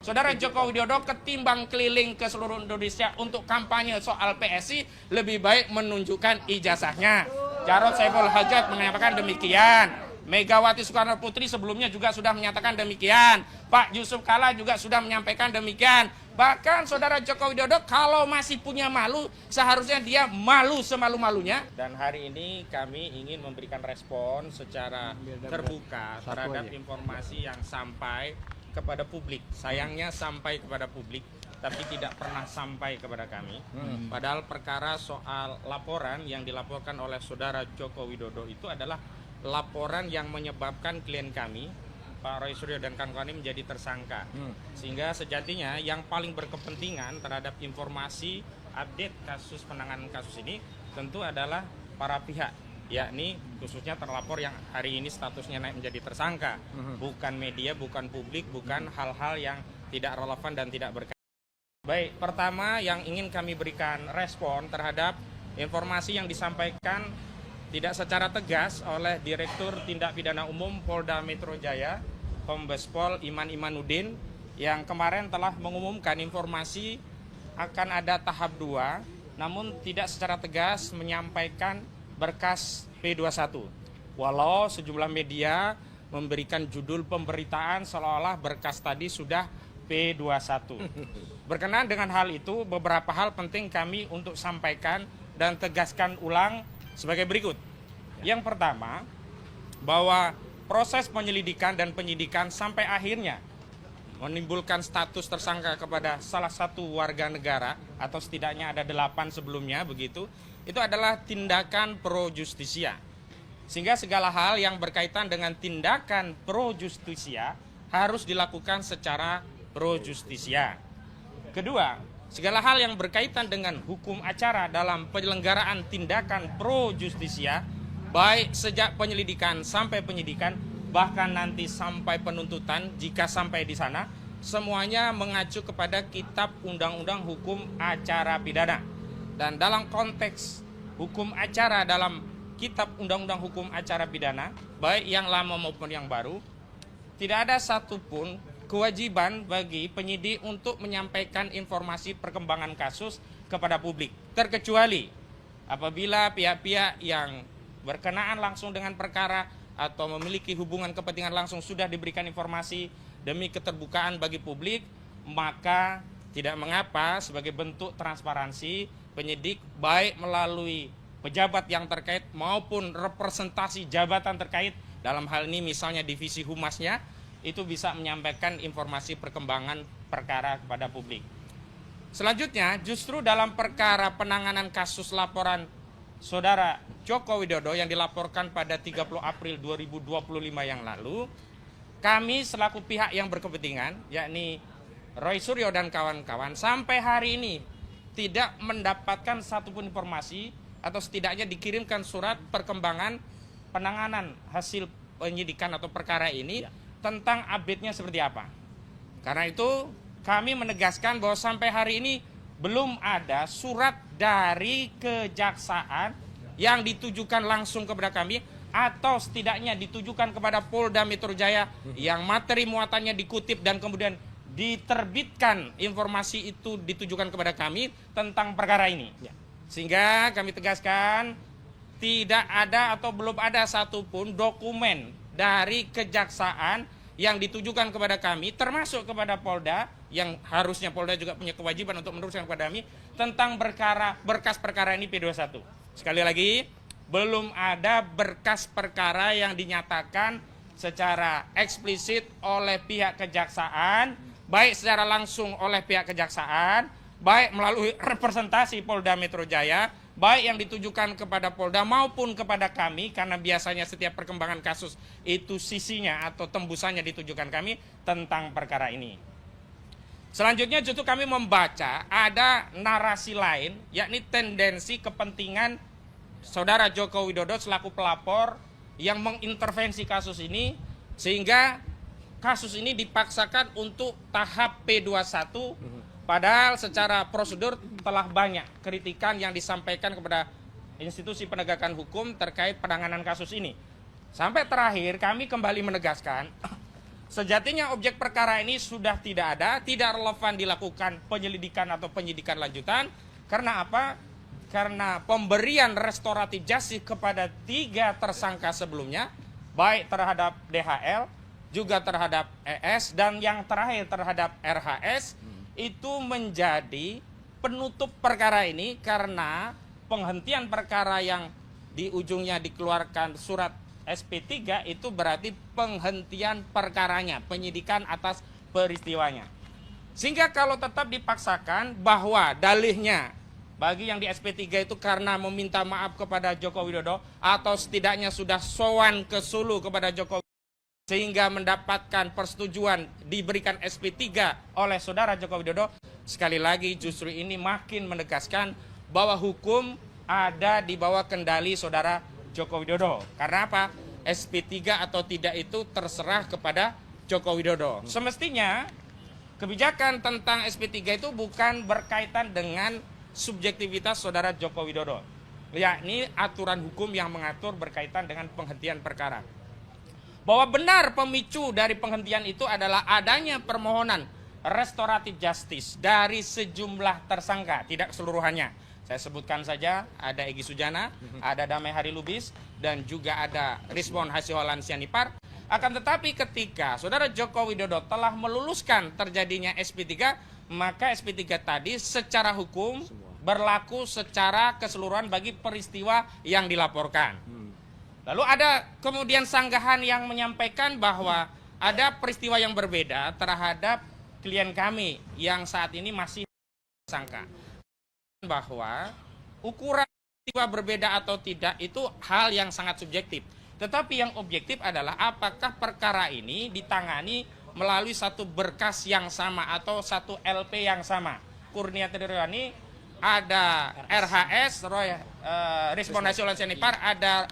Saudara Joko Widodo ketimbang keliling ke seluruh Indonesia untuk kampanye soal PSI, lebih baik menunjukkan ijazahnya. Jarod Saiful Hajat menyampaikan demikian. Megawati Soekarno Putri sebelumnya juga sudah menyatakan demikian. Pak Yusuf Kalla juga sudah menyampaikan demikian. Bahkan saudara Joko Widodo kalau masih punya malu, seharusnya dia malu semalu-malunya. Dan hari ini kami ingin memberikan respon secara terbuka terhadap informasi yang sampai kepada publik. Sayangnya sampai kepada publik, tapi tidak pernah sampai kepada kami. Padahal perkara soal laporan yang dilaporkan oleh saudara Joko Widodo itu adalah laporan yang menyebabkan klien kami, Pak Roy Suryo dan kawan-kawan ini menjadi tersangka. Sehingga sejatinya yang paling berkepentingan terhadap informasi update kasus penanganan kasus ini tentu adalah para pihak, yakni khususnya terlapor yang hari ini statusnya naik menjadi tersangka, bukan media, bukan publik, bukan hal-hal yang tidak relevan dan tidak berkaitan. Baik, pertama yang ingin kami berikan respon terhadap informasi yang disampaikan tidak secara tegas oleh Direktur Tindak Pidana Umum Polda Metro Jaya, Kombes Pol Iman Imanuddin, yang kemarin telah mengumumkan informasi akan ada tahap 2, namun tidak secara tegas menyampaikan berkas P21. Walau sejumlah media memberikan judul pemberitaan seolah-olah berkas tadi sudah P21. Berkenaan dengan hal itu, beberapa hal penting kami untuk sampaikan dan tegaskan ulang sebagai berikut. Yang pertama, bahwa proses penyelidikan dan penyidikan sampai akhirnya menimbulkan status tersangka kepada salah satu warga negara, atau setidaknya ada 8 sebelumnya begitu, itu adalah tindakan pro justisia. Sehingga segala hal yang berkaitan dengan tindakan pro justisia harus dilakukan secara pro justisia. Kedua, segala hal yang berkaitan dengan hukum acara dalam penyelenggaraan tindakan pro justisia, baik sejak penyelidikan sampai penyidikan, bahkan nanti sampai penuntutan jika sampai di sana, semuanya mengacu kepada Kitab Undang-Undang Hukum Acara Pidana. Dan dalam konteks hukum acara dalam Kitab Undang-Undang Hukum Acara Pidana, baik yang lama maupun yang baru, tidak ada satupun kewajiban bagi penyidik untuk menyampaikan informasi perkembangan kasus kepada publik, terkecuali apabila pihak-pihak yang berkenaan langsung dengan perkara atau memiliki hubungan kepentingan langsung sudah diberikan informasi demi keterbukaan bagi publik, maka tidak mengapa sebagai bentuk transparansi penyidik baik melalui pejabat yang terkait maupun representasi jabatan terkait, dalam hal ini misalnya divisi humasnya, itu bisa menyampaikan informasi perkembangan perkara kepada publik. Selanjutnya, justru dalam perkara penanganan kasus laporan saudara Joko Widodo yang dilaporkan pada 30 April 2025 yang lalu, kami selaku pihak yang berkepentingan, yakni Roy Suryo dan kawan-kawan, sampai hari ini tidak mendapatkan satupun informasi atau setidaknya dikirimkan surat perkembangan penanganan hasil penyidikan atau perkara ini tentang update-nya seperti apa. Karena itu kami menegaskan bahwa sampai hari ini belum ada surat dari kejaksaan yang ditujukan langsung kepada kami atau setidaknya ditujukan kepada Polda Metro Jaya yang materi muatannya dikutip dan kemudian diterbitkan informasi itu ditujukan kepada kami tentang perkara ini. Sehingga kami tegaskan tidak ada atau belum ada satupun dokumen dari kejaksaan yang ditujukan kepada kami, termasuk kepada Polda, yang harusnya Polda juga punya kewajiban untuk meneruskan kepada kami tentang berkas perkara ini P21. Sekali lagi, belum ada berkas perkara yang dinyatakan secara eksplisit oleh pihak kejaksaan, baik secara langsung oleh pihak kejaksaan, baik melalui representasi Polda Metro Jaya, baik yang ditujukan kepada Polda maupun kepada kami, karena biasanya setiap perkembangan kasus itu sisinya atau tembusannya ditujukan kami tentang perkara ini. Selanjutnya justru kami membaca ada narasi lain, yakni tendensi kepentingan saudara Joko Widodo selaku pelapor yang mengintervensi kasus ini, sehingga kasus ini dipaksakan untuk tahap P21, padahal secara prosedur telah banyak kritikan yang disampaikan kepada institusi penegakan hukum terkait penanganan kasus ini. Sampai terakhir kami kembali menegaskan Sejatinya objek perkara ini sudah tidak ada, tidak relevan dilakukan penyelidikan atau penyidikan lanjutan. Karena apa? Karena pemberian restoratif justice kepada 3 tersangka sebelumnya, baik terhadap DHL, juga terhadap ES, dan yang terakhir terhadap RHS, itu menjadi penutup perkara ini karena penghentian perkara yang di ujungnya dikeluarkan surat SP3 itu berarti penghentian perkaranya, penyidikan atas peristiwanya. Sehingga kalau tetap dipaksakan bahwa dalihnya bagi yang di SP3 itu karena meminta maaf kepada Joko Widodo atau setidaknya sudah sowan ke Sulu kepada Joko Widodo sehingga mendapatkan persetujuan diberikan SP3 oleh saudara Joko Widodo, sekali lagi justru ini makin menegaskan bahwa hukum ada di bawah kendali saudara Joko Widodo. Karena apa? SP3 atau tidak itu terserah kepada Joko Widodo. Semestinya kebijakan tentang SP3 itu bukan berkaitan dengan subjektivitas saudara Joko Widodo, yakni aturan hukum yang mengatur berkaitan dengan penghentian perkara. Bahwa benar pemicu dari penghentian itu adalah adanya permohonan restoratif justice dari sejumlah tersangka, tidak keseluruhannya. Saya sebutkan saja, ada Egy Sujana, ada Damai Hari Lubis, dan juga ada Rizwan Hasiholan Sianipar. Akan tetapi ketika saudara Joko Widodo telah meluluskan terjadinya SP3, maka SP3 tadi secara hukum berlaku secara keseluruhan bagi peristiwa yang dilaporkan. Lalu ada kemudian sanggahan yang menyampaikan bahwa ada peristiwa yang berbeda terhadap klien kami yang saat ini masih tersangka. Bahwa ukuran peristiwa berbeda atau tidak itu hal yang sangat subjektif. Tetapi yang objektif adalah apakah perkara ini ditangani melalui satu berkas yang sama atau satu LP yang sama. Kurnia Triryani, ada RHS, Rizwan Hasiholan Sianipar, ada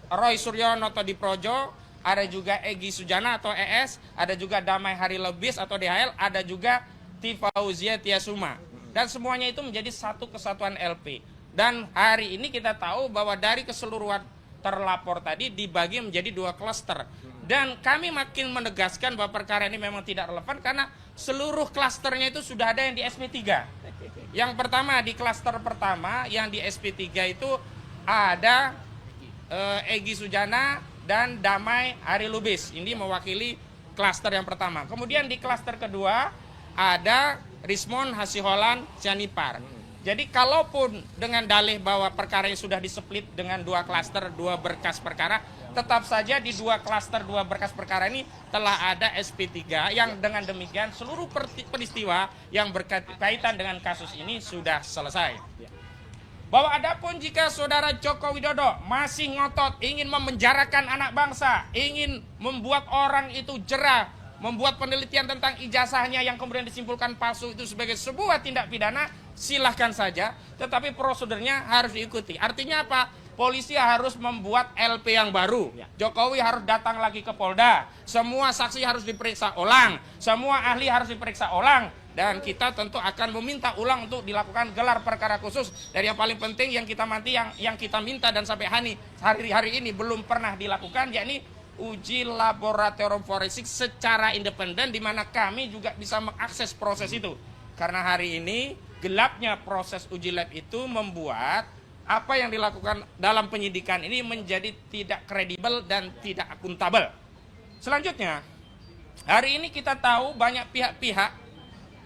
Roy Suryo Noto Diprojo, ada juga Egy Sujana atau ES, ada juga Damai Hari Lubis atau DHL, ada juga Tifauzia Tiasuma. Dan semuanya itu menjadi satu kesatuan LP. Dan hari ini kita tahu bahwa dari keseluruhan terlapor tadi dibagi menjadi 2 klaster. Dan kami makin menegaskan bahwa perkara ini memang tidak relevan karena seluruh klasternya itu sudah ada yang di SP3. Yang pertama, di klaster pertama yang di SP3 itu ada Egy Sujana dan Damai Hari Lubis. Ini mewakili klaster yang pertama. Kemudian di klaster kedua ada Rizwan Hasiholan Sianipar. Jadi kalaupun dengan dalih bahwa perkara ini sudah diseplit dengan 2 klaster, 2 berkas perkara, tetap saja di 2 klaster, 2 berkas perkara ini telah ada SP3 yang dengan demikian seluruh peristiwa yang berkaitan dengan kasus ini sudah selesai. Bahwa adapun jika saudara Joko Widodo masih ngotot ingin memenjarakan anak bangsa, ingin membuat orang itu jera, membuat penelitian tentang ijazahnya yang kemudian disimpulkan palsu itu sebagai sebuah tindak pidana, silahkan saja, tetapi prosedurnya harus diikuti. Artinya apa? Polisi harus membuat LP yang baru. Jokowi harus datang lagi ke Polda. Semua saksi harus diperiksa ulang. Semua ahli harus diperiksa ulang. Dan kita tentu akan meminta ulang untuk dilakukan gelar perkara khusus. Dan yang paling penting yang kita kita minta dan sampai hari ini belum pernah dilakukan, yakni uji laboratorium forensik secara independen di mana kami juga bisa mengakses proses itu. Karena hari ini gelapnya proses uji lab itu membuat apa yang dilakukan dalam penyidikan ini menjadi tidak kredibel dan tidak akuntabel. Selanjutnya, hari ini kita tahu banyak pihak-pihak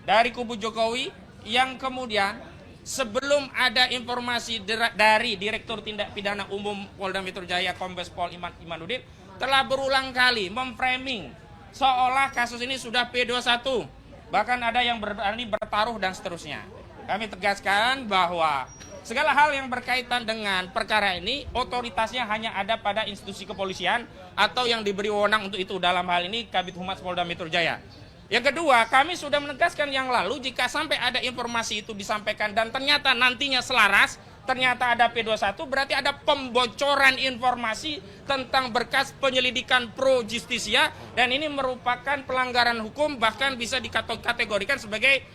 dari kubu Jokowi yang kemudian sebelum ada informasi dari Direktur Tindak Pidana Umum Polda Metro Jaya Kombes Pol Imanuddin telah berulang kali memframing seolah kasus ini sudah P21, bahkan ada yang berani bertaruh dan seterusnya. Kami tegaskan bahwa segala hal yang berkaitan dengan perkara ini otoritasnya hanya ada pada institusi kepolisian atau yang diberi wewenang untuk itu, dalam hal ini Kabid Humas Polda Metro Jaya. Yang kedua, kami sudah menegaskan yang lalu jika sampai ada informasi itu disampaikan dan ternyata nantinya selaras, ternyata ada P21, berarti ada pembocoran informasi tentang berkas penyelidikan pro justisia dan ini merupakan pelanggaran hukum, bahkan bisa dikategorikan sebagai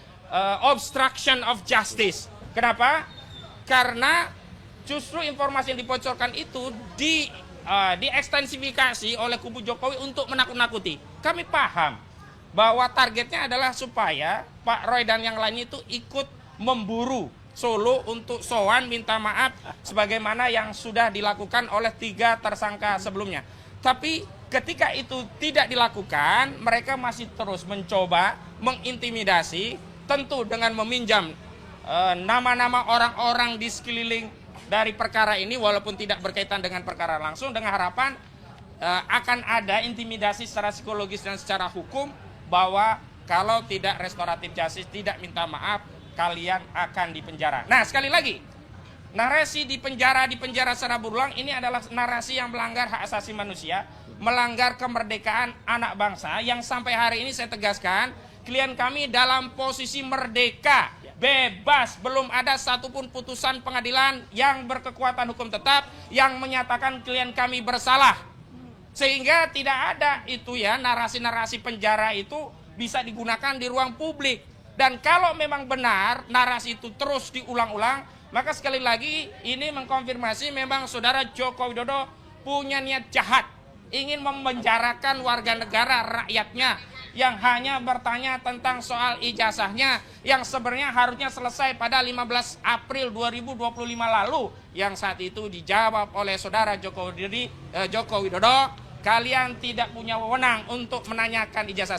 obstruction of justice. Kenapa? Karena justru informasi yang dibocorkan itu diekstensifikasi oleh kubu Jokowi untuk menakut-nakuti. kami paham bahwa targetnya adalah supaya Pak Roy dan yang lainnya itu ikut memburu Solo untuk sowan minta maaf sebagaimana yang sudah dilakukan oleh 3 tersangka sebelumnya. Tapi ketika itu tidak dilakukan, mereka masih terus mencoba mengintimidasi, tentu dengan meminjam nama-nama orang-orang di sekeliling dari perkara ini walaupun tidak berkaitan dengan perkara langsung, dengan harapan akan ada intimidasi secara psikologis dan secara hukum bahwa kalau tidak restoratif justice, tidak minta maaf, kalian akan dipenjara. Nah, sekali lagi, narasi di penjara secara berulang ini adalah narasi yang melanggar hak asasi manusia, melanggar kemerdekaan anak bangsa yang sampai hari ini saya tegaskan, klien kami dalam posisi merdeka, bebas, belum ada satupun putusan pengadilan yang berkekuatan hukum tetap yang menyatakan klien kami bersalah. Sehingga tidak ada itu ya, narasi-narasi penjara itu bisa digunakan di ruang publik. Dan kalau memang benar narasi itu terus diulang-ulang, maka sekali lagi ini mengkonfirmasi memang saudara Joko Widodo punya niat jahat, ingin memenjarakan warga negara rakyatnya yang hanya bertanya tentang soal ijazahnya yang sebenarnya harusnya selesai pada 15 April 2025 lalu, yang saat itu dijawab oleh saudara Joko Widodo, kalian tidak punya wewenang untuk menanyakan ijazah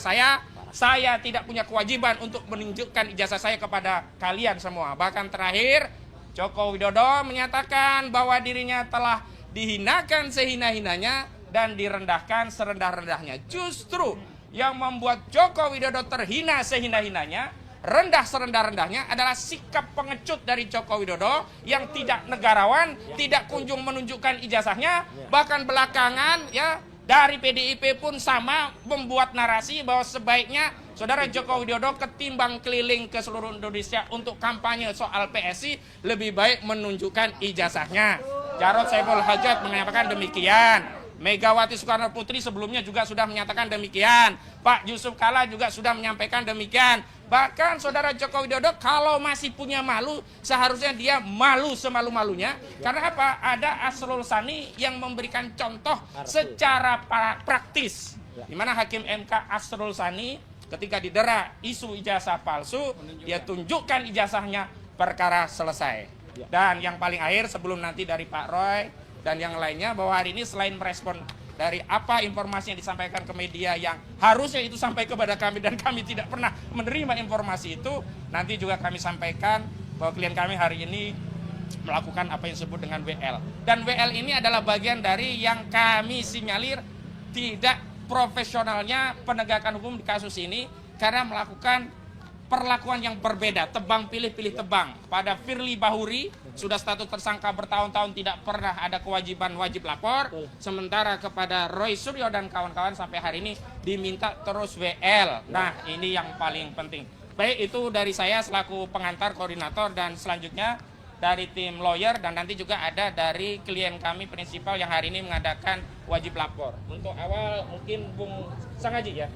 saya tidak punya kewajiban untuk menunjukkan ijazah saya kepada kalian semua. Bahkan terakhir Joko Widodo menyatakan bahwa dirinya telah dihinakan sehina-hinanya dan direndahkan serendah-rendahnya. Justru yang membuat Joko Widodo terhina sehina-hinanya, rendah serendah-rendahnya adalah sikap pengecut dari Joko Widodo yang tidak negarawan, tidak kunjung menunjukkan ijazahnya, bahkan belakangan ya dari PDIP pun sama membuat narasi bahwa sebaiknya saudara Joko Widodo ketimbang keliling ke seluruh Indonesia untuk kampanye soal PSI, lebih baik menunjukkan ijazahnya. Jarod Saiful Hajat mengatakan demikian. Megawati Soekarno Putri sebelumnya juga sudah menyatakan demikian. Pak Yusuf Kalla juga sudah menyampaikan demikian. Bahkan saudara Joko Widodo kalau masih punya malu, seharusnya dia malu semalu-malunya. Karena apa? Ada Asrul Sani yang memberikan contoh secara praktis. Di mana Hakim MK Asrul Sani ketika didera isu ijazah palsu, dia tunjukkan ijazahnya, perkara selesai. Dan yang paling akhir sebelum nanti dari Pak Roy dan yang lainnya, bahwa hari ini selain merespon dari apa informasi yang disampaikan ke media yang harusnya itu sampai kepada kami dan kami tidak pernah menerima informasi itu, nanti juga kami sampaikan bahwa klien kami hari ini melakukan apa yang disebut dengan WL. Dan WL ini adalah bagian dari yang kami sinyalir tidak profesionalnya penegakan hukum di kasus ini karena melakukan perlakuan yang berbeda, tebang pilih tebang. Pada Firly Bahuri sudah status tersangka bertahun-tahun tidak pernah ada kewajiban wajib lapor, sementara kepada Roy Suryo dan kawan-kawan sampai hari ini diminta terus WL. Nah, ini yang paling penting. Baik, itu dari saya selaku pengantar koordinator, dan selanjutnya dari tim lawyer, dan nanti juga ada dari klien kami prinsipal yang hari ini mengadakan wajib lapor. Untuk awal mungkin Bung Sangaji ya.